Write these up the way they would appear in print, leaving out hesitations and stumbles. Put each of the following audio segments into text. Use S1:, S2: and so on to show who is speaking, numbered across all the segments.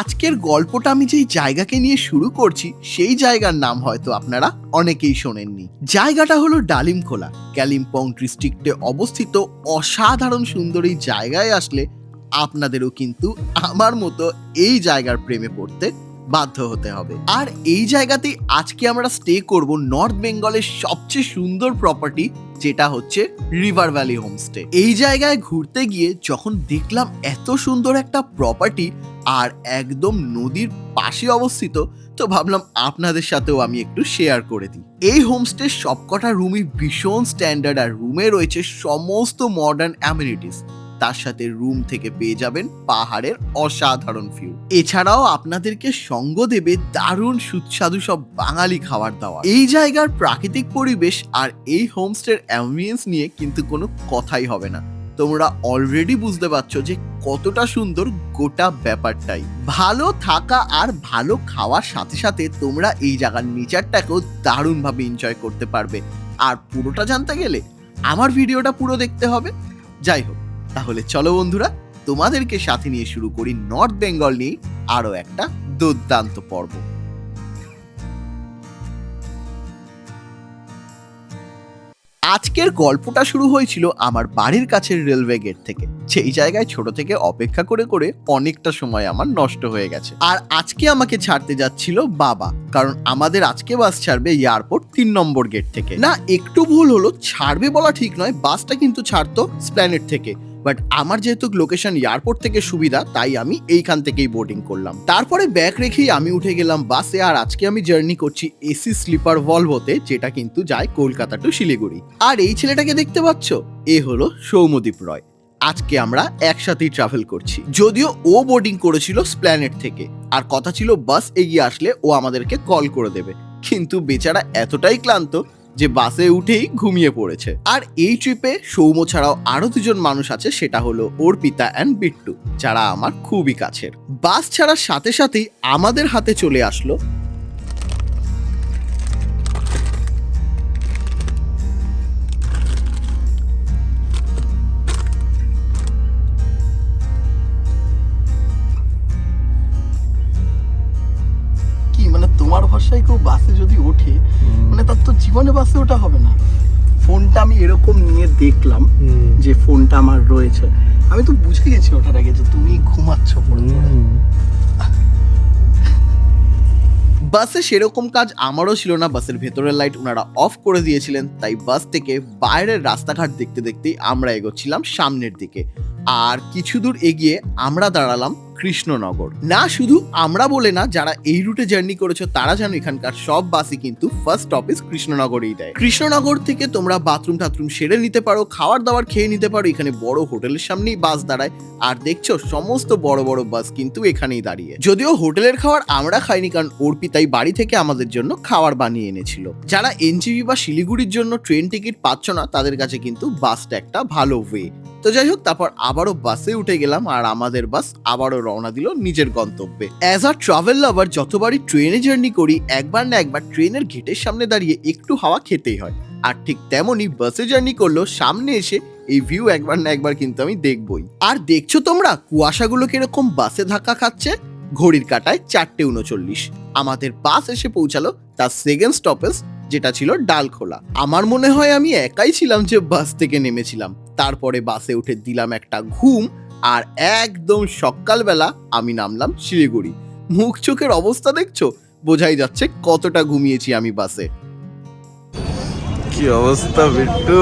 S1: আজকের গল্পটা আমি যেই জায়গাকে নিয়ে শুরু করছি সেই জায়গার নাম হয়তো আপনারা অনেকেই শোনেননি। জায়গাটা হলো ডালিমখোলা, কালিম্পং ডিস্ট্রিক্টে অবস্থিত। অসাধারণ সুন্দর এই জায়গায় আসলে আপনাদেরও কিন্তু আমার মতো এই জায়গার প্রেমে পড়তে বাধ্য হতে হবে। আর এই জায়গাতেই আজকে আমরা স্টে করব নর্থ বেঙ্গলের সবচেয়ে সুন্দর প্রপার্টি, যেটা হচ্ছে রিভার ভ্যালি হোমস্টে। এই জায়গায় ঘুরতে গিয়ে যখন দেখলাম এত সুন্দর একটা প্রপার্টি আর একদম নদীর পাশে অবস্থিত, তো ভাবলাম আপনাদের সাথেও আমি একটু শেয়ার করে দিই। এই হোমস্টের সবকটা রুমই ভীষণ স্ট্যান্ডার্ড, আর রুমে রয়েছে সমস্ত মডার্ন অ্যামিনিটিস। তার সাথে রুম থেকে পেয়ে যাবেন পাহাড়ের অসাধারণ ভিউ। এছাড়াও আপনাদেরকে সঙ্গ দেবে দারুণ সুস্বাদু সব বাঙালি খাবার দাবার। এই জায়গার প্রাকৃতিক পরিবেশ আর এই হোমস্টের অ্যাম্বিয়েন্স নিয়ে কিন্তু কোনো কথাই হবে না। তোমরা অলরেডি বুঝতে পারছো যে কতটা সুন্দর গোটা ব্যাপারটাই। ভালো থাকা আর ভালো খাওয়ার সাথে সাথে তোমরা এই জায়গার নেচারটাকেও দারুণভাবে এনজয় করতে পারবে। আর পুরোটা জানতে গেলে আমার ভিডিওটা পুরো দেখতে হবে। যাই হোক, তাহলে চলো বন্ধুরা, তোমাদেরকে সাথে নিয়ে শুরু করি নর্থ বেঙ্গল নিয়ে আরো একটা দুর্দান্ত পর্ব। আজকের গল্পটা শুরু হয়েছিল আমার বাড়ির কাছের রেলওয়ে গেট থেকে। সেই জায়গায় ছোট থেকে অপেক্ষা করে করে অনেকটা সময় আমার নষ্ট হয়ে গেছে। আর আজকে আমাকে ছাড়তে যাচ্ছিল বাবা, কারণ আমাদের আজকে বাস ছাড়বে এয়ারপোর্ট 3 নম্বর গেট থেকে। না, একটু ভুল হলো, ছাড়বে বলা ঠিক নয়, বাসটা কিন্তু ছাড়তো স্প্ল্যানেড থেকে। বাট আমার যেহেতু লোকেশন এয়ারপোর্ট থেকে সুবিধা, তাই আমি এইখান থেকেই বোর্ডিং করলাম। তারপরে ব্যাগ রেখেই আমি উঠে গেলাম বাসে। আর আজকে আমি জার্নি করছি এসি স্লিপার ভলভোতে, যেটা কিন্তু যায় কলকাতা টু শিলিগুড়ি। আর এই ছেলেটাকে দেখতে পাচ্ছ, এ হলো সৌম্যদীপ রয়। আজকে আমরা একসাথেই ট্রাভেল করছি। যদিও ও বোর্ডিং করেছিল স্প্ল্যানেড থেকে, আর কথা ছিল বাস এগিয়ে আসলে ও আমাদেরকে কল করে দেবে, কিন্তু বেচারা এতটাই ক্লান্ত যে বাসে উঠেই ঘুমিয়ে পড়েছে। আর এই ট্রিপে সৌম্য ছাড়াও আরো 2জন মানুষ আছে, সেটা হলো অর্পিতা অ্যান্ড বিট্টু, যারা আমার খুবই কাছের। বাস ছাড়ার সাথে সাথেই আমাদের হাতে চলে আসলো কি, মানে তোমার ভরসায় কেউ বাসে যদি ওঠে, মানে তার তো জীবনে বাসে ওঠা হবে না। ফোনটা আমি এরকম নিয়ে দেখলাম যে ফোনটা আমার রয়েছে, আমি তো বুঝে গেছি ওঠার আগে যে তুমি ঘুমাচ্ছ পড়ে পড়ে। বাসে সেরকম কাজ আমারও ছিল না, বাসের ভেতরের লাইট ওনারা অফ করে দিয়েছিলেন। তাই বাস থেকে বাইরের রাস্তাঘাট দেখতে দেখতেই আমরা এগোচ্ছিলাম সামনের দিকে। আর কিছু দূর এগিয়ে আমরা দাঁড়ালাম কৃষ্ণনগর। না, শুধু আমরা বলে না, যারা এই রুটে জার্নি করেছো তারা জানো এখানকার সব বাসই কিন্তু ফার্স্ট স্টপেজ কৃষ্ণনগরেই দেয়। কৃষ্ণনগর থেকে তোমরা বাথরুম টাথরুম সেরে নিতে পারো, খাবার দাবার খেয়ে নিতে পারো। এখানে বড় হোটেলের সামনেই বাস দাঁড়ায়, আর দেখছো সমস্ত বড় বড় বাস কিন্তু এখানেই দাঁড়িয়ে। যদিও হোটেলের খাবার আমরা খাইনি, কারণ অর্পিতাই বাড়ি থেকে আমাদের জন্য খাবার বানিয়ে এনেছিল। যারা এনজিবি বা শিলিগুড়ির জন্য ট্রেন টিকিট পাচ্ছ না, তাদের কাছে কিন্তু বাসটা একটা ভালো ওয়ে। তো যাই হোক, তারপর আবারও বাসে উঠে গেলাম, আর আমাদের বাস আবারও রওনা দিল নিজের গন্তব্যে। অ্যাজ আ ট্রাভেল লাভার যতবারই ট্রেনে জার্নি করি, একবার না একবার ট্রেনের গেটের সামনে দাঁড়িয়ে একটু হাওয়া খেতেই হয়। আর ঠিক তেমনই বাসে জার্নি করলেও সামনে এসে এই ভিউ একবার না একবার কিন্তু আমি দেখবই। আর দেখছো তোমরা কুয়াশাগুলো কিরকম বাসে ধাক্কা খাচ্ছে। ঘড়ির কাঁটায় 4:39 আমাদের বাস এসে পৌঁছালো তার সেকেন্ড স্টপেজ, যেটা ছিল ডালখোলা। আমার মনে হয় আমি একাই ছিলাম যে বাস থেকে নেমেছিলাম। তারপরে বাসে উঠে দিলাম একটা ঘুম, আর একদম সকালবেলা আমি নামলাম শিলিগুড়ি। মুখ চোখের অবস্থা দেখছো, বোঝাই যাচ্ছে কতটা ঘুমিয়েছি আমি বাসে।
S2: কি অবস্থা বিট্টু,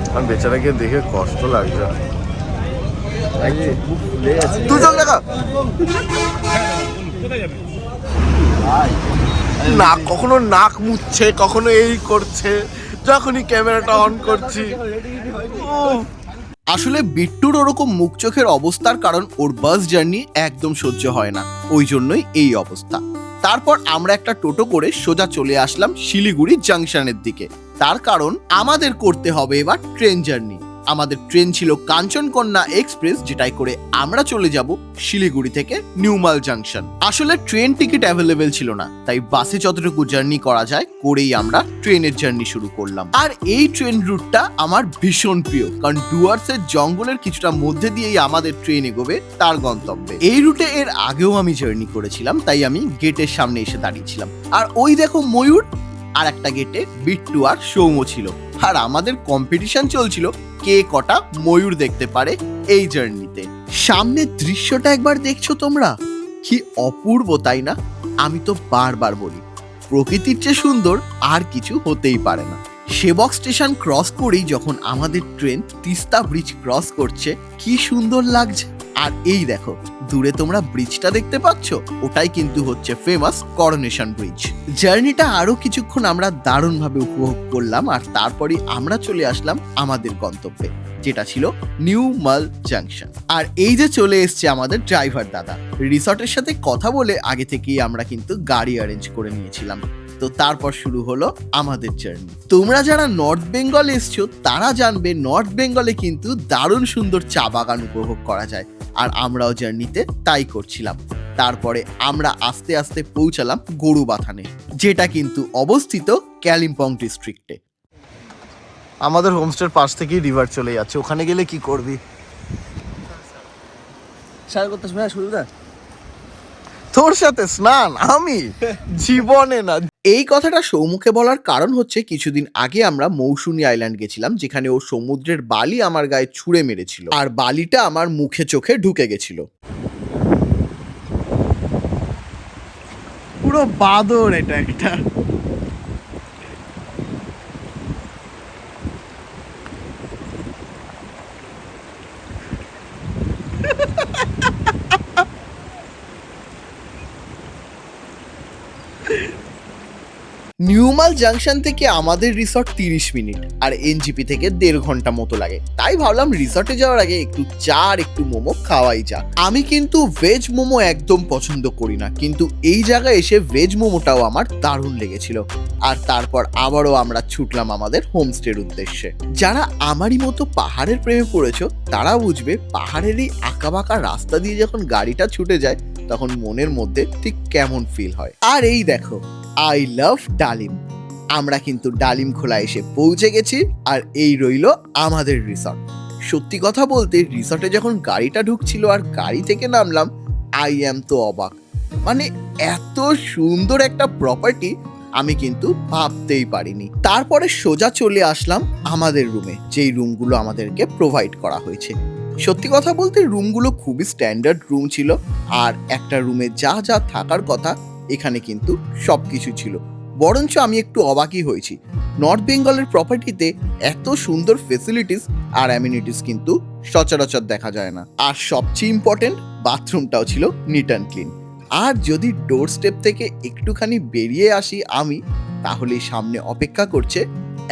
S2: আমার বেচারাকে দেখে কষ্ট লাগছে। দুজন দেখা নাক, কখনো নাক মুছছে, কখনো এই করছে যখনই ক্যামেরাটা অন করছি।
S1: আসলে বিট্টুর ওরকম মুখ চোখের অবস্থার কারণ ওর বাস জার্নি একদম সহ্য হয় না, ওই জন্যই এই অবস্থা। তারপর আমরা একটা টোটো করে সোজা চলে আসলাম শিলিগুড়ি জাংশনের দিকে। তার কারণ আমাদের করতে হবে এবার ট্রেন জার্নি। আমাদের ট্রেন ছিল কাঞ্চনকন্যা এক্সপ্রেস, যেটাই করে আমরা চলে যাব শিলিগুড়ি থেকে নিউমাল জাংশন। আসলে ট্রেন টিকিট অ্যাভেলেবেল ছিল না, তাই বাসে যতটুকু জার্নি করা যায় করেই আমরা ট্রেনের জার্নি শুরু করলাম। আর এই ট্রেন রুটটা আমার ভীষণ প্রিয়, কারণ ডুয়ার্সের জঙ্গলের কিছুটা মধ্যে দিয়েই আমাদের ট্রেন এগোবে তার গন্তব্যে। এই রুটে এর আগেও আমি জার্নি করেছিলাম, তাই আমি গেটের সামনে এসে দাঁড়িয়েছিলাম। আর ওই দেখো ময়ূর, আর একটা গেটে বিট্টু আর সৌম্য ছিল। আর আমাদের কম্পিটিশন চলছিল কে কটা ময়ূর দেখতে পারে এই জার্নিতে। সামনের দৃশ্যটা একবার দেখছো তোমরা, কি অপূর্ব তাই না? আমি তো বারবার বলি, প্রকৃতির চেয়ে সুন্দর আর কিছু হতেই পারে না। সেবক স্টেশন ক্রস করেই যখন আমাদের ট্রেন তিস্তা ব্রিজ ক্রস করছে, কি সুন্দর লাগছে। আর এই দেখো দূরে তোমরা ব্রিজটা দেখতে পাচ্ছ, ওটাই কিন্তু হচ্ছে ফেমাস করোনেশন ব্রিজ। জার্নিটা আরো কিছুক্ষণ আমরা দারুণভাবে উপভোগ করলাম, আর তারপরে আমরা চলে আসলাম আমাদের গন্তব্যে, যেটা ছিল নিউমাল জাংশন। আর এই যে চলে এসছে আমাদের ড্রাইভার দাদা। রিসর্টের সাথে কথা বলে আগে থেকেই আমরা কিন্তু গাড়ি অ্যারেঞ্জ করে নিয়েছিলাম। তো তারপর শুরু হলো আমাদের জার্নি। তোমরা যারা নর্থ বেঙ্গল এসছো তারা জানবে নর্থ বেঙ্গলে কিন্তু দারুণ সুন্দর চা বাগান উপভোগ করা যায়, আর আমরাও জার্নিতে তাই করছিলাম। তারপরে আমরা আস্তে আস্তে পৌঁছালাম গরুবাথানে, যেটা কিন্তু অবস্থিত কালিম্পং ডিস্ট্রিক্টে।
S2: আমাদের হোমস্টের পাশ থেকেই রিভার চলে যাচ্ছে, ওখানে গেলে কি করবি?
S3: স্নান করতে সময় সুবিধা
S2: তোর সাথে স্নান আমি জীবনে না।
S1: এই কথাটা সৌমুখে বলার কারণ হচ্ছে কিছুদিন আগে আমরা মৌসুমী আইল্যান্ড গেছিলাম, যেখানে ও সমুদ্রের বালি আমার গায়ে ছুঁড়ে মেরেছিল, আর বালিটা আমার মুখে চোখে ঢুকে গেছিল।
S3: পুরো বাদর এটা একটা।
S1: নিউমাল জাংশন থেকে আমাদের রিসর্ট 30 মিনিট, আর এনজিপি থেকে 1.5 ঘন্টা মতো লাগে। তাই ভাবলাম রিসর্টে যাওয়ার আগে একটু চা আর একটু মোমো খাওয়াই যাক। আমি কিন্তু ভেজ মোমো একদম পছন্দ করি না, কিন্তু এই জায়গায় এসে ভেজ মোমোটাও আমার দারুণ লেগেছিল। আর তারপর আবারও আমরা ছুটলাম আমাদের হোমস্টের উদ্দেশ্যে। যারা আমারই মতো পাহাড়ের প্রেমে পড়েছো তারা বুঝবে, পাহাড়ের এই আঁকাবাঁকা রাস্তা দিয়ে যখন গাড়িটা ছুটে যায় তখন মনের মধ্যে ঠিক কেমন ফিল হয়। আর এই দেখো, আই লাভ ডালিম। আমরা কিন্তু ডালিম খোলা এসে পৌঁছে গেছি, আর এই রইল আমাদের রিসর্ট। সত্যি কথা বলতে রিসর্টে যখন গাড়িটা ঢুকছিল আর গাড়ি থেকে নামলাম, আই অ্যাম তো অবাক। মানে এত সুন্দর একটা প্রপার্টি আমি কিন্তু ভাবতেই পারিনি। তারপরে সোজা চলে আসলাম আমাদের রুমে, যেই রুমগুলো আমাদেরকে প্রোভাইড করা হয়েছে। সত্যি কথা বলতে রুমগুলো খুবই স্ট্যান্ডার্ড রুম ছিল, আর একটা রুমে যা যা থাকার কথা এখানে কিন্তু সবকিছু ছিল। বরঞ্চ আমি একটু অবাকই হয়েছি, নর্থ বেঙ্গলের প্রপার্টিতে এত সুন্দর ফেসিলিটিস আর অ্যামিনিটিস কিন্তু সচরাচর দেখা যায় না। আর সবচেয়ে ইম্পর্টেন্ট, বাথরুমটাও ছিল নিট অ্যান্ড ক্লিন। আর যদি ডোর স্টেপ থেকে একটুখানি বেরিয়ে আসি আমি, তাহলেই সামনে অপেক্ষা করছে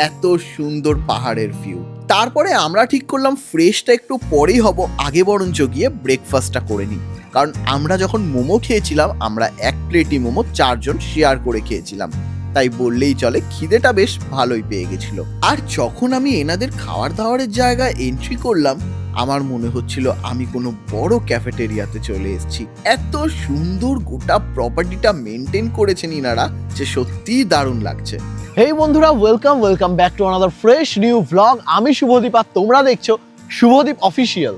S1: এত সুন্দর পাহাড়ের ভিউ। তারপরে আমরা ঠিক করলাম ফ্রেশটা একটু পরেই হব, আগে বরঞ্চ গিয়ে ব্রেকফাস্টটা করে নিই। কারণ আমরা যখন মোমো খেয়েছিলাম, আমরা এক প্লেটই মোমো 4 জন শেয়ার করে খেয়েছিলাম, তাই বললেই চলে খিদেটা বেশ ভালোই পেয়ে গেছিল। আর যখন আমি এনাদের খাবার দাবারের জায়গায় এন্ট্রি করলাম, আমার মনে হচ্ছিল আমি কোনো বড় ক্যাফেটেরিয়াতে চলে এসেছি। এত সুন্দর গোটা প্রপার্টিটা মেনটেন করেছেন ইনারা যে সত্যিই দারুণ লাগছে।
S3: হেই বন্ধুরা, welcome back to another fresh new vlog. আমি শুভদীপ আর তোমরা দেখছো শুভদীপ অফিসিয়াল।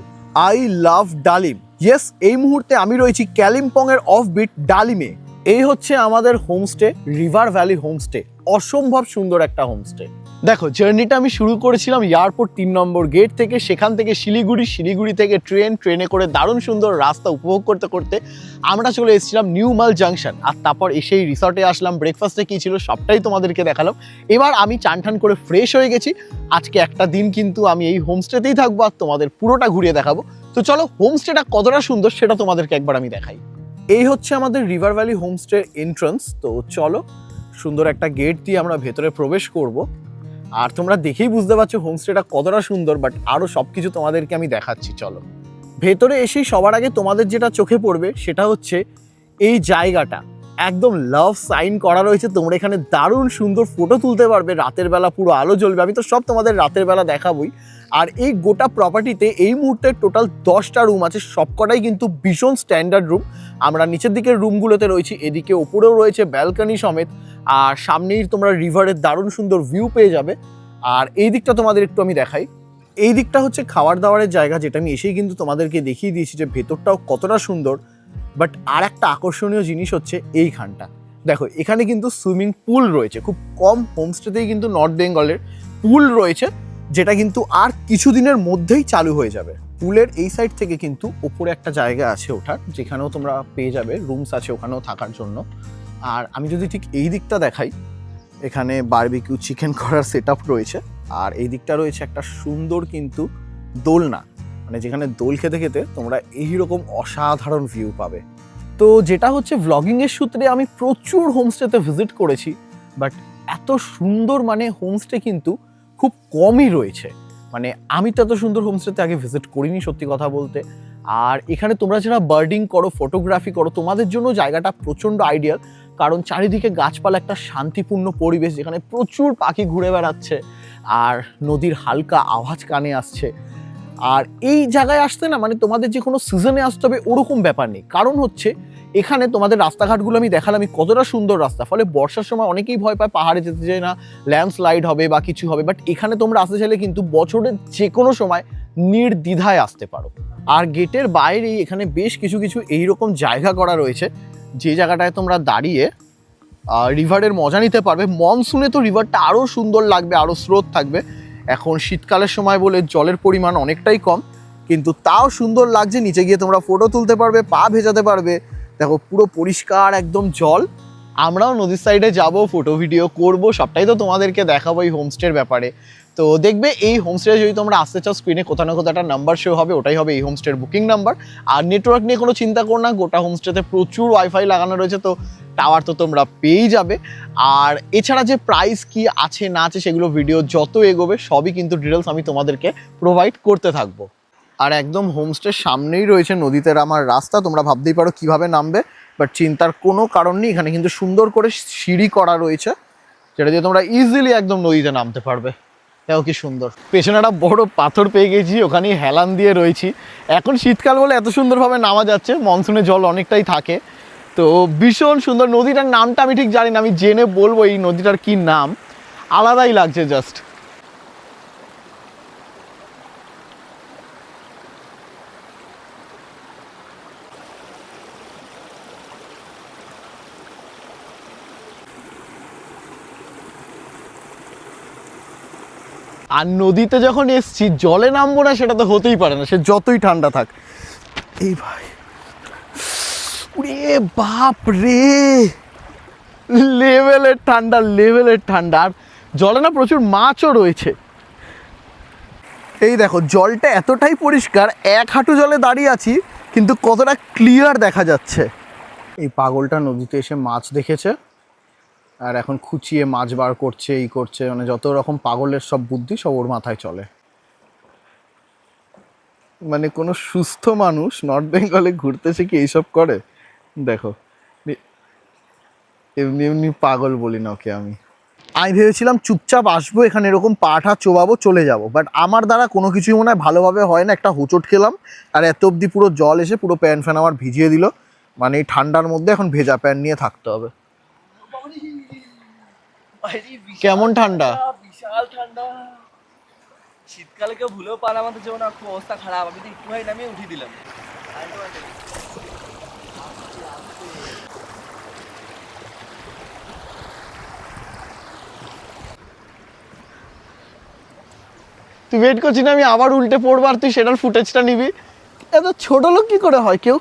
S2: আই লাভ ডালিম। ইয়েস, এই মুহূর্তে আমি রয়েছি কালিম্পং এর অফবিট ডালিমে।
S3: এই হচ্ছে আমাদের হোমস্টে, রিভার ভ্যালি হোমস্টে। অসম্ভব সুন্দর একটা হোমস্টে। দেখো, জার্নিটা আমি শুরু করেছিলাম এয়ারপোর্ট 3 নম্বর গেট থেকে, সেখান থেকে শিলিগুড়ি থেকে ট্রেনে করে দারুণ সুন্দর রাস্তা উপভোগ করতে করতে আমরা চলে এসেছিলাম নিউমাল জাংশন। আর তারপর এসেই রিসর্টে আসলাম। ব্রেকফাস্টে কী ছিল সবটাই তোমাদেরকে দেখালাম। এবার আমি চান করে ফ্রেশ হয়ে গেছি। আজকে একটা দিন কিন্তু আমি এই হোমস্টেতেই থাকবো আর তোমাদের পুরোটা ঘুরিয়ে দেখাবো। তো চলো, হোমস্টেটা কতটা সুন্দর সেটা তোমাদেরকে একবার আমি দেখাই। এই হচ্ছে আমাদের রিভার ভ্যালি হোমস্টে এন্ট্রান্স। তো চলো, সুন্দর একটা গেট দিয়ে আমরা ভেতরে প্রবেশ করব। আর তোমরা দেখেই বুঝতে পারছো হোমস্টেটা কতটা সুন্দর, বাট আরও সব কিছু তোমাদেরকে আমি দেখাচ্ছি। চলো, ভেতরে এসেই সবার আগে তোমাদের যেটা চোখে পড়বে সেটা হচ্ছে এই জায়গাটা। একদম লাভ সাইন করা রয়েছে। তোমরা এখানে দারুণ সুন্দর ফটো তুলতে পারবে, রাতের বেলা পুরো আলো জ্বলবে, আমি তো সব তোমাদের রাতের বেলা দেখাবই। আর এই গোটা প্রপার্টিতে এই মুহূর্তে টোটাল 10টা রুম আছে, সবকটাই কিন্তু ভীষণ স্ট্যান্ডার্ড রুম। আমরা নিচের দিকের রুমগুলোতে রয়েছি, এদিকে ওপরেও রয়েছে ব্যালকনি সমেত, আর সামনেই তোমরা রিভারের দারুণ সুন্দর ভিউ পেয়ে যাবে। আর এই দিকটা তোমাদের একটু আমি দেখাই, এই দিকটা হচ্ছে খাবার দাবারের জায়গা, যেটা আমি এসেই কিন্তু তোমাদেরকে দেখিয়ে দিয়েছি যে ভেতরটাও কতটা সুন্দর। বাট আর একটা আকর্ষণীয় জিনিস হচ্ছে এইখানটা দেখো, এখানে কিন্তু সুইমিং পুল রয়েছে। খুব কম হোমস্টেতেই কিন্তু নর্থ বেঙ্গলের পুল রয়েছে, যেটা কিন্তু আর কিছুদিনের মধ্যেই চালু হয়ে যাবে। পুলের এই সাইড থেকে কিন্তু ওপরে একটা জায়গা আছে ওঠার, যেখানেও তোমরা পেয়ে যাবে রুমস আছে ওখানেও থাকার জন্য। আর আমি যদি ঠিক এই দিকটা দেখাই, এখানে বারবিকিউ চিকেন করার সেট আপ রয়েছে। আর এই দিকটা রয়েছে একটা সুন্দর কিন্তু দোলনা, মানে যেখানে দোল খেতে খেতে তোমরা এইরকম অসাধারণ ভিউ পাবে। তো যেটা হচ্ছে ভ্লগিংয়ের সূত্রে আমি প্রচুর হোমস্টেতে ভিজিট করেছি, বাট এত সুন্দর মানে হোমস্টে কিন্তু খুব কমই রয়েছে। মানে আমি তো এত সুন্দর হোমস্টেতে আগে ভিজিট করিনি সত্যি কথা বলতে। আর এখানে তোমরা যারা বার্ডিং করো, ফটোগ্রাফি করো, তোমাদের জন্য জায়গাটা প্রচণ্ড আইডিয়াল, কারণ চারিদিকে গাছপালা, একটা শান্তিপূর্ণ পরিবেশ যেখানে প্রচুর পাখি ঘুরে বেড়াচ্ছে আর নদীর হালকা আওয়াজ কানে আসছে। আর এই জায়গায় আসতে না মানে তোমাদের যে কোনো সিজনে আসতে হবে ওরকম ব্যাপার নেই, কারণ হচ্ছে এখানে তোমাদের রাস্তাঘাটগুলো আমি দেখালাম কতটা সুন্দর রাস্তা, ফলে বর্ষার সময় অনেকেই ভয় পায় পাহাড়ে যেতে চায় না, ল্যান্ডস্লাইড হবে বা কিছু হবে, বাট এখানে তোমরা আসতে চাইলে কিন্তু বছরের যে কোনো সময় নির্দ্বিধায় আসতে পারো। আর গেটের বাইরেই এখানে বেশ কিছু কিছু এইরকম জায়গা করা রয়েছে, যে জায়গাটায় তোমরা দাঁড়িয়ে রিভারের মজা নিতে পারবে। মনসুনে তো রিভারটা আরও সুন্দর লাগবে, আরও স্রোত থাকবে। এখন শীতকালের সময় বলে জলের পরিমাণ অনেকটাই কম, কিন্তু তাও সুন্দর লাগছে। নিচে গিয়ে তোমরা ফটো তুলতে পারবে, পা ভেজাতে পারবে। দেখো পুরো পরিষ্কার একদম জল। আমরাও নদীর সাইডে যাব, ফটো ভিডিও করব, সবটাই তো তোমাদেরকে দেখাবো এই হোমস্টের ব্যাপারে। তো দেখবে এই হোমস্টে যদি তোমরা আসতে চাও, স্ক্রিনে কোথাও না কোথাও একটা নাম্বার শো হবে, ওটাই হবে এই হোমস্টের বুকিং নাম্বার। আর নেটওয়ার্ক নিয়ে কোনো চিন্তা করো না, গোটা হোমস্টেতে প্রচুর ওয়াইফাই লাগানো রয়েছে, তো টাওয়ার তো তোমরা পেয়েই যাবে। আর এছাড়া যে প্রাইস কি আছে না আছে সেগুলো ভিডিও যত এগোবে সবই কিন্তু ডিটেলস আমি তোমাদেরকে প্রোভাইড করতে থাকবো। আর একদম হোমস্টের সামনেই রয়েছে নদীতে নামার রাস্তা, তোমরা ভাবতেই পারো কিভাবে নামবে, বাট চিন্তার কোনো কারণ নেই। এখানে কিন্তু সুন্দর করে সিঁড়ি করা রয়েছে, যেটা দিয়ে তোমরা ইজিলি একদম নদীতে নামতে পারবে। দেখো কি সুন্দর। পেছনে একটা বড় পাথর পেয়ে গেছি, ওখানেই হেলান দিয়ে রয়েছি। এখন শীতকাল বলে এত সুন্দরভাবে নামা যাচ্ছে, মনসুনে জল অনেকটাই থাকে, তো ভীষণ সুন্দর। নদীটার নামটা আমি ঠিক জানি না, আমি জেনে বলবো এই নদীটার কি নাম, আলাদাই লাগছে জাস্ট। আর নদীতে যখন এসছি জলে নামবো না সেটা তো হতেই পারে না, সে যতই ঠান্ডা থাক। এই ভাই রে বাপ রে, লেভেলের ঠান্ডা, লেভেলের ঠান্ডা। আর জলে না প্রচুর মাছও রয়েছে। এই দেখো জলটা এতটাই পরিষ্কার, এক হাঁটু জলে দাঁড়িয়ে আছি কিন্তু কতটা ক্লিয়ার দেখা যাচ্ছে। এই পাগলটা নদীতে এসে মাছ দেখেছে আর এখন খুঁচিয়ে মাছ বার করছে, এই করছে, মানে যত রকম পাগলের সব বুদ্ধি সব ওর মাথায় চলে। মানে কোনো সুস্থ মানুষ নর্থ বেঙ্গলে ঘুরতে এসে কি এইসব করে? দেখো এমনি এমনি পাগল বলি না ওকে আমি। আমি ভেবেছিলাম চুপচাপ আসবো, এখানে এরকম পাঠা চোবাবো, চলে যাব, বাট আমার দ্বারা কোনো কিছুই মনে হয় ভালোভাবে হয় না। একটা হোঁচট খেলাম আর এত অবধি পুরো জল এসে পুরো প্যান্ট ফ্যান আমার ভিজিয়ে দিল। মানে এই ঠান্ডার মধ্যে এখন ভেজা প্যান্ট নিয়ে থাকতে হবে। কেমন ঠান্ডা?
S4: বিশাল ঠান্ডা। শীতকালে কেউ ভুলেও পার আমাদের যেমন খুব অবস্থা খারাপ, আমি তো একটু হয় নামিয়ে উঠিয়ে দিলাম।
S3: তুই ওয়েট করছি না, আমি আবার উল্টে পড়বো আর তুই সেটার ফুটেজটা নিবি। এত ছোট লোক কি করে হয় কেউ?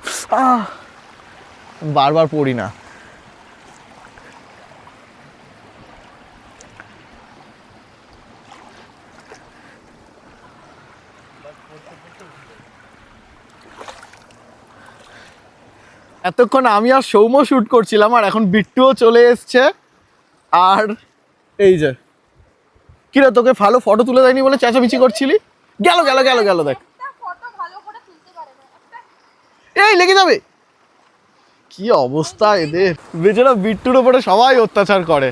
S3: বারবার পড়ি না। এতক্ষণ আমি আর সৌম্য শুট করছিলাম আর এখন বিট্টুও চলে এসছে। আর এই যে কিরে, তোকে ভালো ফটো তুলে দেয়নি বলে চেঁচামেচি করছিলি? গেল গেল গেল গেল, দেখ এই লেগে যাবে। কি অবস্থা এদের, বেচারা বিট্টুর ওপরে সবাই অত্যাচার করে।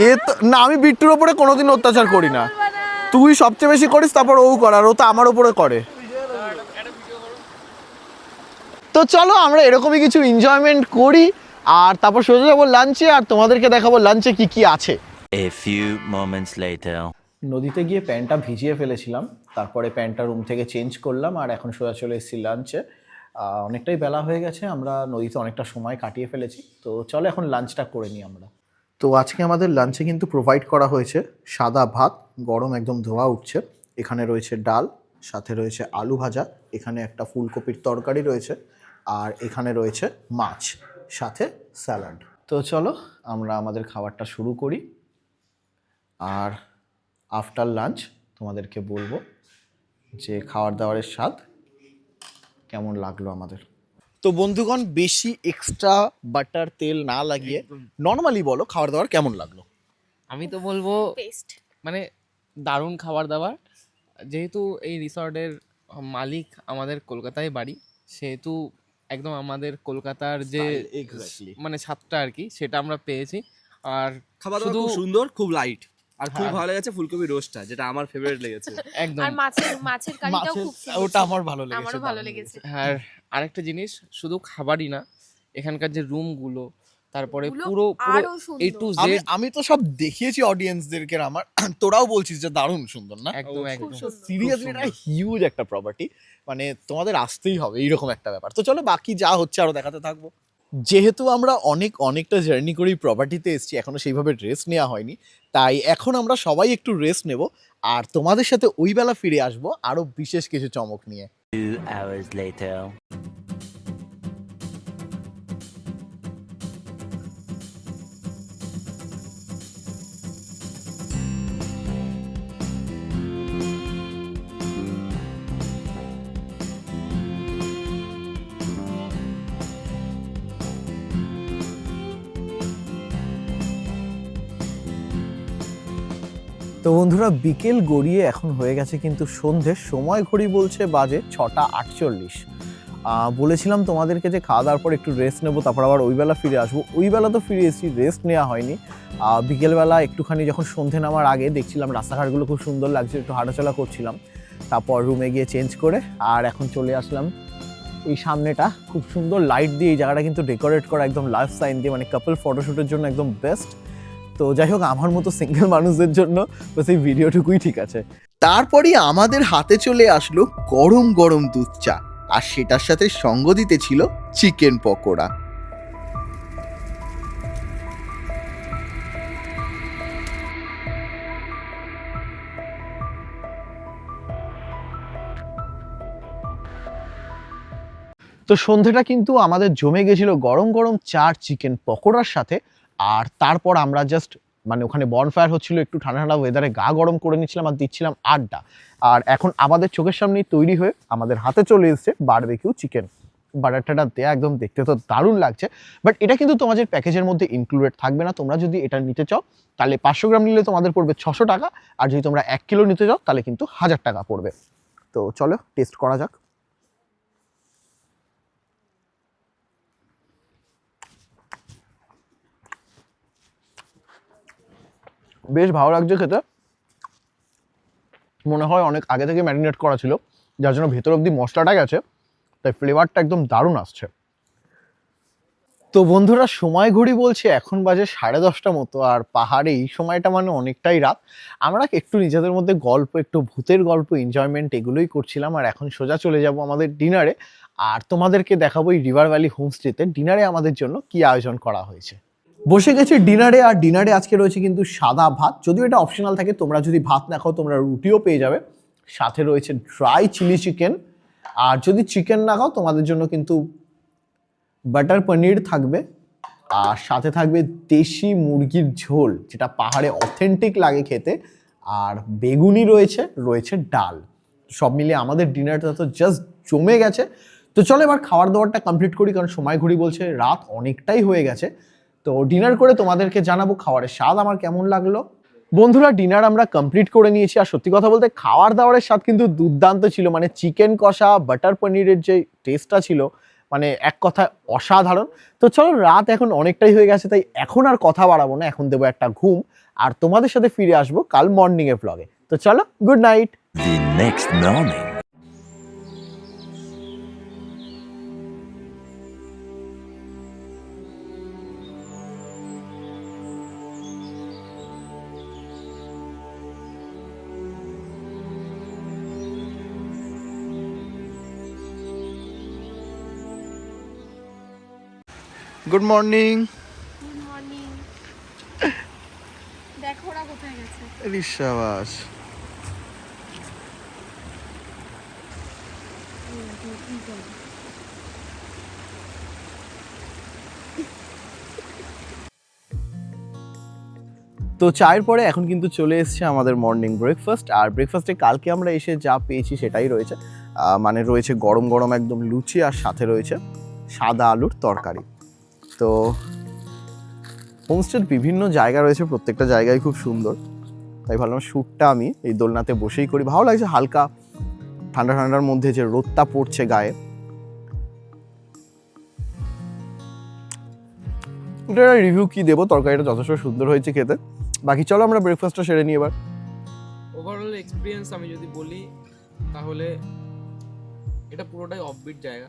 S3: এ তো না, আমি বিট্টুর ওপরে কোনোদিন অত্যাচার করি না, তুই সবচেয়ে বেশি করিস, তারপর ও করে, আর ও তো আমার ওপরে করে। তো চলো আমরা এরকমই কিছু এনজয়মেন্ট করি, আর তারপর সোজা যাবো লাঞ্চে, আর তোমাদেরকে দেখাবো লাঞ্চে কি কি আছে।
S5: A few moments later.
S3: নদীতে গিয়ে প্যান্টটা ভিজিয়ে ফেলেছিলাম, তারপরে প্যান্টটা রুম থেকে চেঞ্জ করলাম, আর এখন সোজা চলে এসেছি লাঞ্চে। অনেকটাই বেলা হয়ে গেছে, আমরা নদীতে অনেকটা সময় কাটিয়ে ফেলেছি, তো চলো এখন লাঞ্চটা করে নিই আমরা। তো আজকে আমাদের লাঞ্চে কিন্তু প্রোভাইড করা হয়েছে সাদা ভাত, গরম একদম ধোয়া উঠছে, এখানে রয়েছে ডাল, সাথে রয়েছে আলু ভাজা, এখানে একটা ফুলকপির তরকারি রয়েছে, আর এখানে রয়েছে মাছ, সাথে স্যালাড। তো চলো আমরা আমাদের খাবারটা শুরু করি, আর আফটার লাঞ্চ তোমাদেরকে বলবো যে খাবার দাবারের স্বাদ কেমন লাগলো আমাদের। তো বন্ধুগণ, বেশি এক্সট্রা বাটার তেল না লাগিয়ে নর্মালি বলো খাবার দাবার কেমন লাগলো।
S6: আমি তো বলবো
S7: টেস্ট
S6: মানে দারুণ খাবার দাবার। যেহেতু এই রিসর্টের মালিক আমাদের কলকাতায় বাড়ি, সেহেতু একদম আমাদের কলকাতার যে মানে স্বাদটা আর কি সেটা আমরা পেয়েছি। আর
S4: খাবার দাবার
S6: শুধু
S4: খুব সুন্দর, খুব লাইট, আর খুব
S6: হ্যাঁ।
S4: ভালো লেগেছে ফুলকপি রোস্টটা, যেটা আমার ফেভারিট লেগেছে।
S6: একদম
S7: আর মাছের কারিটাও খুব সুন্দর।
S3: ওটা আমার ভালো লেগেছে,
S7: আমারও ভালো লেগেছে।
S6: আর আরেকটা জিনিস, শুধু খাবারই না, এখানকার যে রুমগুলো, তারপরে
S7: ওগুলো
S6: পুরো পুরো
S7: আরো
S6: এ
S7: সুন্দর।
S6: টু
S3: আমি
S6: জেড
S3: আমি তো সব দেখিয়েছি অডিয়েন্সদেরকে আমার, তোরাও বলছিস যে দারুণ সুন্দর না।
S6: একদম
S7: খুব
S6: একদম
S7: সুন্দর।
S3: সিরিয়াসলি এটা হিউজ একটা প্রপার্টি, মানে তোমাদের আসতেই হবে এইরকম একটা ব্যাপার। তো চলো বাকি যা হচ্ছে আরো দেখাতে থাকবো। যেহেতু আমরা অনেকটা জার্নি করেই প্রপার্টিতে এসেছি, এখনো সেইভাবে রেস্ট নেওয়া হয়নি, তাই এখন আমরা সবাই একটু রেস্ট নেব, আর তোমাদের সাথে ওই বেলা ফিরে আসবো আরো বিশেষ কিছু চমক নিয়ে।
S5: 2 hours later.
S3: তো বন্ধুরা, বিকেল গড়িয়ে এখন হয়ে গেছে কিন্তু সন্ধে, সময় ঘড়ি বলছে বাজে 6:48। বলেছিলাম তোমাদেরকে যে খাওয়া দাওয়ার পর একটু রেস্ট নেবো, তারপর আবার ওই বেলা ফিরে আসবো। ওই বেলা তো ফিরে এসেছি, রেস্ট নেওয়া হয়নি। বিকেলবেলা একটুখানি যখন সন্ধে নামার আগে দেখছিলাম রাস্তাঘাটগুলো খুব সুন্দর লাগছে, একটু হাঁটাচলা করছিলাম, তারপর রুমে গিয়ে চেঞ্জ করে আর এখন চলে আসলাম এই সামনেটা। খুব সুন্দর লাইট দিয়ে এই জায়গাটা কিন্তু ডেকোরেট করা, একদম লাইফ সাইন দিয়ে, মানে কাপল ফটোশ্যুটের জন্য একদম বেস্ট। তো যাই হোক, আমার মতো সিঙ্গেল মানুষদের জন্য তো সেই ভিডিওটুকুই ঠিক আছে।
S1: তারপরই আমাদের হাতে চলে আসলো গরম গরম দুধ চা, আর সেটার সাথে সঙ্গ দিতে ছিল চিকেন পকোড়া।
S3: তো সন্ধেটা কিন্তু আমাদের জমে গেছিল গরম গরম চার চিকেন পকোড়ার সাথে, আর তারপর আমরা জাস্ট মানে ওখানে বনফায়ার হচ্ছিল, একটু ঠান্ডা ঠান্ডা ওয়েদারে গা গরম করে নিচ্ছিলাম আর দিচ্ছিলাম আড্ডা। আর এখন আমাদের চোখের সামনেই তৈরি হয়ে আমাদের হাতে চলে এসেছে বারবিকিউ চিকেন। বাটারটা দেয়া একদম দেখতে তো দারুণ লাগছে, বাট এটা কিন্তু তোমাদের প্যাকেজের মধ্যে ইনক্লুডেড থাকবে না। তোমরা যদি এটা নিতে চাও তাহলে 500 গ্রাম নিলে তোমাদের পড়বে 600 টাকা, আর যদি তোমরা 1 কিলো নিতে চাও তাহলে কিন্তু 1000 টাকা পড়বে। তো চলো টেস্ট করা যাক। বেশ ভালো লাগছে খেতে, মনে হয় অনেক আগে থেকে ম্যারিনেট করা ছিল, যার জন্য ভেতর অবধি মশলাটা গেছে, তাই ফ্লেভারটা একদম দারুণ আসছে। তো বন্ধুরা, সময় ঘড়ি বলছে এখন বাজে 10:30 মতো, আর পাহাড়ে এই সময়টা মানে অনেকটাই রাত। আমরা একটু নিজেদের মধ্যে গল্প, একটু ভূতের গল্প, এনজয়মেন্ট এগুলোই করছিলাম, আর এখন সোজা চলে যাব আমাদের ডিনারে, আর তোমাদেরকে দেখাবো এই রিভার ভ্যালি হোমস্টেতে ডিনারে আমাদের জন্য কি আয়োজন করা হয়েছে। বসে গেছি ডিনারে, আর ডিনারে আজকে রয়েছে কিন্তু সাদা ভাত, যদিও এটা অপশনাল থাকে, তোমরা যদি ভাত না খাও তোমরা রুটিও পেয়ে যাবে। সাথে রয়েছে ড্রাই চিলি চিকেন, আর যদি চিকেন না খাও তোমাদের জন্য কিন্তু বাটার পনির থাকবে, আর সাথে থাকবে দেশি মুরগির ঝোল, যেটা পাহাড়ে অথেন্টিক লাগে খেতে, আর বেগুনি রয়েছে ডাল। সব মিলিয়ে আমাদের ডিনারটা তো জাস্ট জমে গেছে। তো চলো এবার খাওয়ার দাওয়ারটা কমপ্লিট করি, কারণ সময় ঘড়ি বলছে রাত অনেকটাই হয়ে গেছে। তো ডিনার করে তোমাদেরকে জানাবো খাবারের স্বাদ আমার কেমন লাগলো। বন্ধুরা, ডিনার আমরা কমপ্লিট করে নিয়েছি, আর সত্যি কথা বলতে খাওয়ার দাওয়ারের স্বাদ কিন্তু দুর্দান্ত ছিল। মানে চিকেন কষা, বাটার পনিরের যে টেস্টটা ছিল, মানে এক কথায় অসাধারণ। তো চলো, রাত এখন অনেকটাই হয়ে গেছে, তাই এখন আর কথা বাড়াবো না, এখন দেবো একটা ঘুম, আর তোমাদের সাথে ফিরে আসবো কাল মর্নিং এর ব্লগে। তো চলো, good night.
S5: The next morning.
S2: Good morning.
S7: Good morning. দেখো ওরা কোথায় গেছে।
S2: ঋষাবাস।
S3: তো চায়ের পরে এখন কিন্তু চলে এসেছে আমাদের মর্নিং ব্রেকফাস্ট। আর ব্রেকফাস্টে কালকে আমরা এসে যা পেয়েছি সেটাই রয়েছে, মানে রয়েছে গরম গরম একদম লুচি, আর সাথে রয়েছে সাদা আলুর তরকারি। তো হোমস্টের বিভিন্ন জায়গা রয়েছে, প্রত্যেকটা জায়গায় খুব সুন্দর, তাই ভাবলাম শ্যুটটা আমি এই দোলনাতে বসেই করি। ভালো লাগছে হালকা ঠান্ডা ঠান্ডার মধ্যে যে রোদটা পড়ছে গায়ে। এটা রিভিউ কি দেবো, তরকারিটা যথেষ্ট সুন্দর হয়েছে খেতে। বাকি চলো আমরা ব্রেকফাস্টটা সেরে নিই এবার।
S6: ওভারঅল এক্সপিরিয়েন্স আমি যদি বলি তাহলে এটা পুরোটাই অফবিট জায়গা।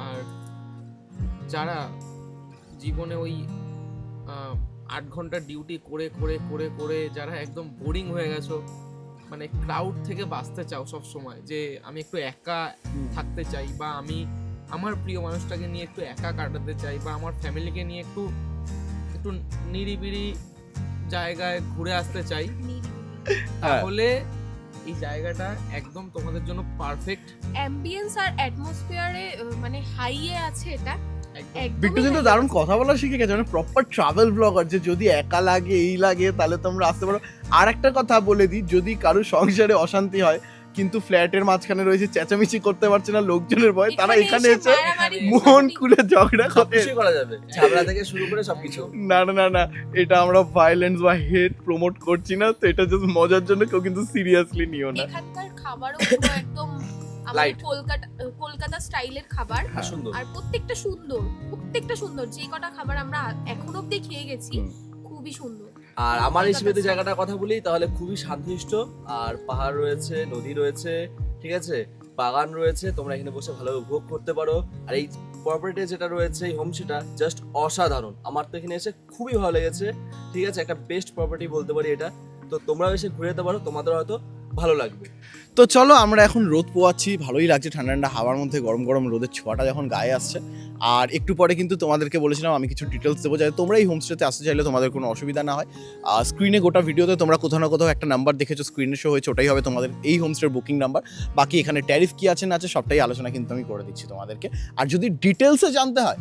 S6: আর যারা জীবনে ওই 8 ঘন্টা ডিউটি করে করে করে করে যারা একদম বোরিং হয়ে গেছো, মানে ক্রাউড থেকে বাঁচতে চাও সব সময়, যে আমি একটু একা থাকতে চাই, বা আমি আমার প্রিয় মানুষটাকে নিয়ে একটু একা কাটাতে চাই, বা আমার ফ্যামিলিকে নিয়ে একটু একটু নিরিবিলি জায়গায় ঘুরে আসতে চাই, তাহলে এই জায়গাটা একদম তোমাদের জন্য পারফেক্ট।
S7: অ্যাম্বিয়েন্স আর অ্যাটমসফিয়ারে মানে হাইয়ে আছে এটা। একদমই
S3: বিট্টু কিন্তু
S7: high
S3: দারুণ
S7: আছে।
S3: কথা বলা শিখে গেছে, মানে প্রপার ট্রাভেল ব্লগার, যে যদি একা লাগে এই লাগে তাহলে তোমরা আসতে পারো। আর একটা কথা বলে দিই, যদি কারো সংসারে অশান্তি হয় কিন্তু ফ্ল্যাটের মাঝখানে রয়েছে, চেঁচামেচি করতে পারছে না লোকজনের ভয়, তারা এখানে এসে
S7: মারামারি
S3: মন খুলে ঝগড়া করে।
S4: সবকিছুই করা যাবে, ঝামেলা থেকে শুরু করে সবকিছু।
S3: না না না না, এটা আমরা ভায়োলেন্স বা হেট প্রমোট করছি না, তো এটা জাস্ট মজার জন্য, কেউ কিন্তু সিরিয়াসলি নিও না।
S7: এখানকার খাবারও পুরো একদম আমাদের
S4: Light.
S7: কলকাতা স্টাইলের খাবার।
S4: আর সুন্দর।
S7: আর প্রত্যেকটা সুন্দর, যে কটা খাবার আমরা এখন অব্দি খেয়ে গেছি খুবই সুন্দর।
S4: আর আমার হিসেবে যদি জায়গাটার কথা বলি তাহলে খুবই শান্তিষ্ট, আর পাহাড় রয়েছে, নদী রয়েছে, ঠিক আছে, বাগান রয়েছে, তোমরা এখানে বসে ভালোভাবে উপভোগ করতে পারো। আর এই প্রপার্টি যেটা রয়েছে, এই হোম সেটা জাস্ট অসাধারণ। আমার তো এখানে এসে খুবই ভালো লেগেছে, ঠিক আছে, একটা বেস্ট প্রপার্টি বলতে পারি এটা। তো তোমরা এসে ঘুরে যেতে পারো, তোমাদের হয়তো ভালো লাগবে।
S3: তো চলো, আমরা এখন রোদ পোয়াচ্ছি, ভালোই লাগছে ঠান্ডা ঠান্ডা হাওয়ার মধ্যে, গরম গরম রোদের ছোঁয়াটা যখন গায়ে আসছে। আর একটু পরে কিন্তু তোমাদেরকে বলেছিলাম আমি কিছু ডিটেলস দেবো, যাতে তোমরা এই হোমস্টেতে আসতে চাইলে তোমাদের কোনো অসুবিধা না হয়। স্ক্রিনে গোটা ভিডিওতে তোমরা কোথাও না কোথাও একটা নাম্বার দেখেছো, স্ক্রিনে শো হয়েছে, ওটাই হবে তোমাদের এই হোমস্টের বুকিং নাম্বার। বাকি এখানে ট্যারিফ কি আছে না আছে সবটাই আলোচনা কিন্তু আমি করে দিচ্ছি তোমাদেরকে। আর যদি ডিটেলসে জানতে হয়,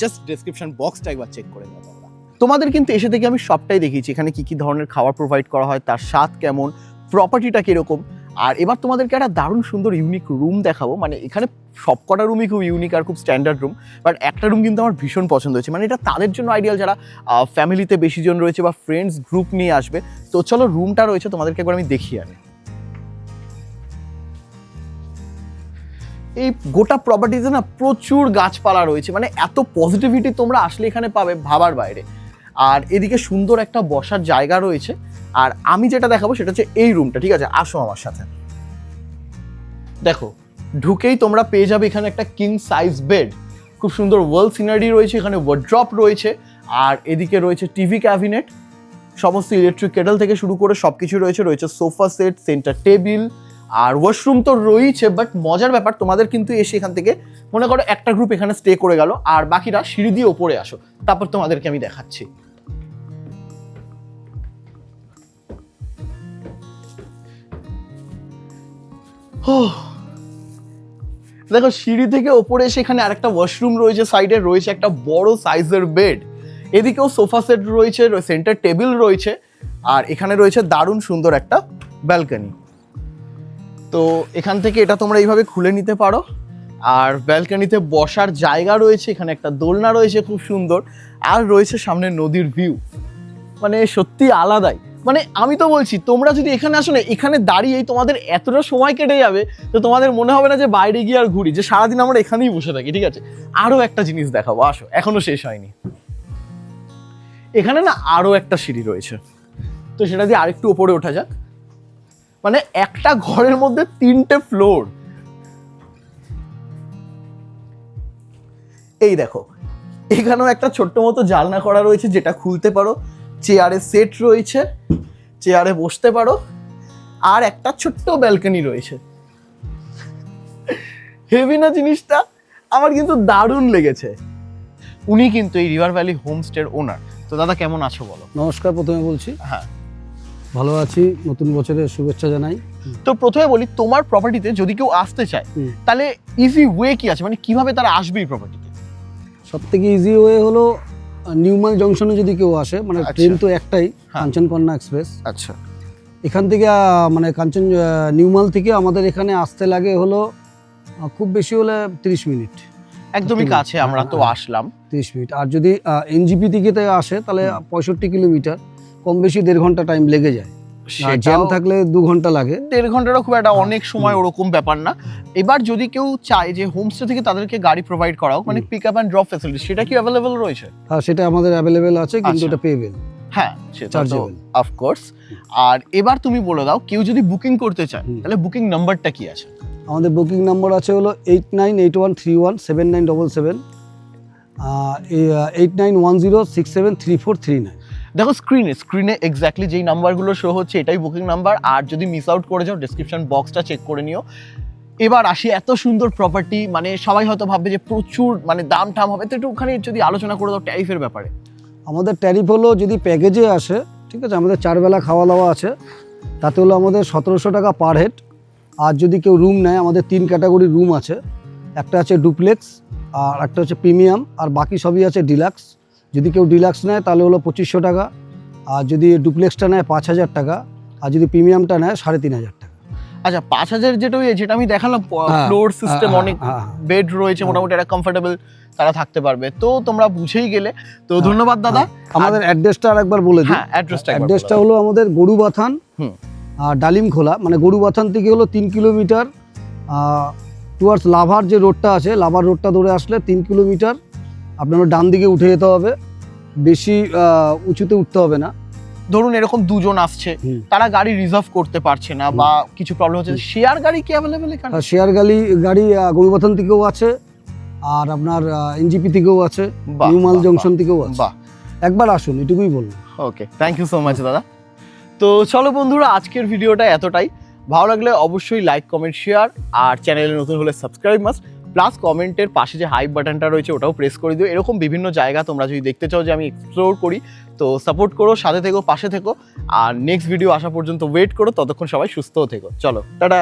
S3: জাস্ট ডেসক্রিপশন বক্সটা একবার চেক করে নেবো তোমরা। তোমাদের কিন্তু এসে থেকে আমি সবটাই দেখিয়েছি, এখানে কি কি ধরনের খাবার প্রোভাইড করা হয়, তার স্বাদ কেমন, প্রপার্টিটা কিরকম। আর এবার তোমাদেরকে একটা দারুণ সুন্দর ইউনিক রুম দেখাবো। মানে এখানে সবকটা রুমই খুব ইউনিক আর খুব স্ট্যান্ডার্ড রুম, বাট একটা রুম কিন্তু আমার ভীষণ পছন্দ হয়েছে। মানে এটা তাদের জন্য আইডিয়াল যারা ফ্যামিলিতে বেশি জন রয়েছে বা ফ্রেন্ডস গ্রুপ নিয়ে আসবে। তো চলো, রুমটা রয়েছে তোমাদেরকে একবার আমি দেখিয়ে আনি। এই গোটা প্রপার্টিতে না প্রচুর গাছপালা রয়েছে, মানে এত পজিটিভিটি তোমরা আসলে এখানে পাবে ভাবার বাইরে। আর এদিকে সুন্দর একটা বসার জায়গা রয়েছে। আর আমি যেটা দেখাবো সেটা হচ্ছে এই রুমটা, ঠিক আছে, আসো আমার সাথে। দেখো, ঢুকেই তোমরা পেয়ে যাবে এখানে একটা কিং সাইজ বেড, খুব সুন্দর ওয়াল সিনারি রয়েছে, এখানে ওয়ার্ড্রপ রয়েছে, আর এদিকে রয়েছে টিভি ক্যাবিনেট, সমস্ত ইলেকট্রিক কেটল থেকে শুরু করে সব কিছু রয়েছে, রয়েছে সোফা সেট, সেন্টার টেবিল, আর ওয়াশরুম তো রয়েছে। বাট মজার ব্যাপার, তোমাদের কিন্তু এসে এখান থেকে মনে করো একটা গ্রুপ এখানে স্টে করে গেল, আর বাকিরা সিঁড়ি দিয়ে ওপরে আসো, তারপর তোমাদেরকে আমি দেখাচ্ছি। দেখো, সিঁড়ি থেকে ওপরে এসে এখানে আরেকটা ওয়াশরুম রয়েছে, সাইডে রয়েছে একটা বড় সাইজের বেড, এদিকেও সোফা সেট রয়েছে, সেন্টার টেবিল রয়েছে, আর এখানে রয়েছে দারুণ সুন্দর একটা ব্যালকনি। তো এখান থেকে এটা তোমরা এইভাবে খুলে নিতে পারো। আর ব্যালকনিতে বসার জায়গা রয়েছে, এখানে একটা দোলনা রয়েছে খুব সুন্দর, আর রয়েছে সামনে নদীর ভিউ, মানে সত্যি আলাদাই। মানে আমি তো বলছি তোমরা যদি এখানে আসো না, এখানে দাঁড়িয়েই তোমাদের এতটা সময় কেটে যাবে তো তোমাদের মনে হবে না যে বাইরে গিয়ে আর ঘুরি, যে সারাদিন আমরা এখানেই বসে থাকি। ঠিক আছে, আরো একটা জিনিস দেখাবো, আসো, এখনো শেষ হয়নি। এখানে না আরো একটা সিঁড়ি রয়েছে, তো সেটা দিয়ে আরেকটু উপরে ওঠা যাক। মানে একটা ঘরের মধ্যে 3টে ফ্লোর। এই দেখো, এখানেও একটা ছোট্ট মতো জানলা করা রয়েছে যেটা খুলতে পারো, চেয়ারে সেট রয়েছে, চেয়ারে বসতে পারো, আর একটা ছোট্ট ব্যালকনি রয়েছে। হেভি না জিনিসটা? আমার কিন্তু দারুণ লেগেছে। উনি কিন্তু এই রিভার ভ্যালি হোমস্টের ওনার। তো দাদা কেমন আছো বলো?
S8: নমস্কার, প্রথমে বলছি
S3: হ্যাঁ,
S8: ভালো আছি, নতুন বছরের শুভেচ্ছা জানাই।
S3: তো প্রথমে বলি, তোমার প্রপার্টিতে যদি কেউ আসতে চায় তাহলে ইজি ওয়ে কি আছে, মানে কিভাবে তারা আসবে এই প্রপার্টিতে?
S8: সব থেকে ইজি ওয়ে হলো নিউমাল জংশনে যদি কেউ আসে, মানে
S3: আচ্ছা।
S8: ট্রেন তো একটাই,
S3: হ্যাঁ।
S8: কাঞ্চনকন্যা এক্সপ্রেস।
S3: আচ্ছা,
S8: এখান থেকে মানে নিউমাল থেকে আমাদের এখানে আসতে লাগে হলো খুব বেশি হলে 30 মিনিট,
S3: একদমই কাছে, আমরা তো আসলাম।
S8: 30 মিনিট। আর যদি এনজিপি থেকে আসে তাহলে 65 কিলোমিটার, কম বেশি 1.5 ঘন্টা টাইম লেগে যায়। জ্যাম থাকলে 2 ঘন্টা লাগে।
S3: 1.5 ঘন্টারও খুব একটা অনেক সময় ওরকম ব্যাপার না। এবার যদি কেউ চায় যে হোমস্টে থেকে তাদেরকে গাড়ি প্রোভাইড করা হোক, মানে pick up and drop facility, সেটা কি অ্যাভেলেবল রয়েছে?
S8: হ্যাঁ, সেটা আমাদের অ্যাভেলেবেল আছে, কিন্তু
S3: আচ্ছা।
S8: এটা পেবেল।
S3: হ্যাঁ, সেটা তো
S8: Chargeable।
S3: অফকোর্স। আর এবার তুমি বলে দাও, কেউ যদি বুকিং করতে চায় তাহলে বুকিং নাম্বারটা কি আছে?
S8: আমাদের বুকিং নাম্বার আছে হলো 8981317977, 8910673439।
S3: দেখো স্ক্রিনে এক্স্যাক্টলি যেই নাম্বারগুলো শো হচ্ছে এটাই বুকিং নাম্বার। আর যদি মিস আউট করে যাও ডেসক্রিপশন বক্সটা চেক করে নিও। এবার আসি, এত সুন্দর প্রপার্টি, মানে সবাই হয়তো ভাববে যে প্রচুর মানে দাম টাম হবে, তো একটুখানি যদি আলোচনা করে দাও ট্যারিফের ব্যাপারে।
S8: আমাদের ট্যারিফ হলো যদি প্যাকেজে আসে, ঠিক আছে, আমাদের 4 বেলা খাওয়া দাওয়া আছে, তাতে হলো আমাদের 1700 টাকা পার হেড। আর যদি কেউ রুম নেয়, আমাদের 3 ক্যাটাগরির রুম আছে, একটা আছে ডুপ্লেক্স, আর একটা হচ্ছে প্রিমিয়াম, আর বাকি সবই আছে ডিলাক্স। যদি কেউ ডিলাক্স নেয় তাহলে হলো 2500 টাকা, আর যদি ডুপ্লেক্সটা নেয় 5000 টাকা, আর যদি প্রিমিয়ামটা নেয় 3500 টাকা।
S3: আচ্ছা, 5000 যেটা আমি দেখালাম,
S8: হ্যাঁ,
S3: ফ্লোর সিস্টেম,
S8: হ্যাঁ,
S3: অনেক
S8: হ্যাঁ,
S3: বেড রয়েছে, মোটামুটি একটা কমফোর্টেবল তারা থাকতে পারবে। তো তোমরা বুঝেই গেলে, তো ধন্যবাদ দাদা।
S8: আমাদের অ্যাড্রেসটা আরেকবার বলে দিই।
S3: হ্যাঁ,
S8: অ্যাড্রেসটা হলো আমাদের গরুবাথান আর ডালিমখোলা, মানে গরুবাথান থেকে হলো 3 কিলোমিটার টুয়ার্ডস লাভার যে রোডটা আছে, লাভার রোডটা ধরে আসলে 3 কিলোমিটার আপনার ডান দিকে উঠে যেতে হবে, বেশি উঁচুতে উঠতে হবে না।
S3: ধরুন এরকম দুজন আসছে, তারা গাড়ি রিজার্ভ করতে পারছে না বা কিছু প্রবলেম হচ্ছে, শেয়ার গাড়ি কি অ্যাভেলেবল এখানে?
S8: শেয়ার গাড়ি গরুবাথান থেকেও আছে, আর আপনার এনজিপি থেকেও আছে,
S3: বাহ,
S8: নিউমাল
S3: বাহ,
S8: জংশন
S3: বাহ,
S8: থেকেও আছে।
S3: বাহ,
S8: একবার আসুন, এটুকুই বলবো।
S3: ওকে, থ্যাংক ইউ সো মাচ দাদা। তো চলো বন্ধুরা, আজকের ভিডিওটা এতটাই। ভালো লাগলে অবশ্যই লাইক, কমেন্ট, শেয়ার, আর চ্যানেলে নতুন হলে সাবস্ক্রাইব মাস্ট। প্লাস কমেন্টের পাশে যে হাইপ বাটনটা রয়েছে ওটাও প্রেস করে দিও। এরকম বিভিন্ন জায়গা তোমরা যদি দেখতে চাও যে আমি এক্সপ্লোর করি, তো সাপোর্ট করো, সাথে থেকো, পাশে থেকো। আর নেক্সট ভিডিও আসা পর্যন্ত ওয়েট করো, ততক্ষণ সবাই সুস্থও থেকো। চলো, টাটা।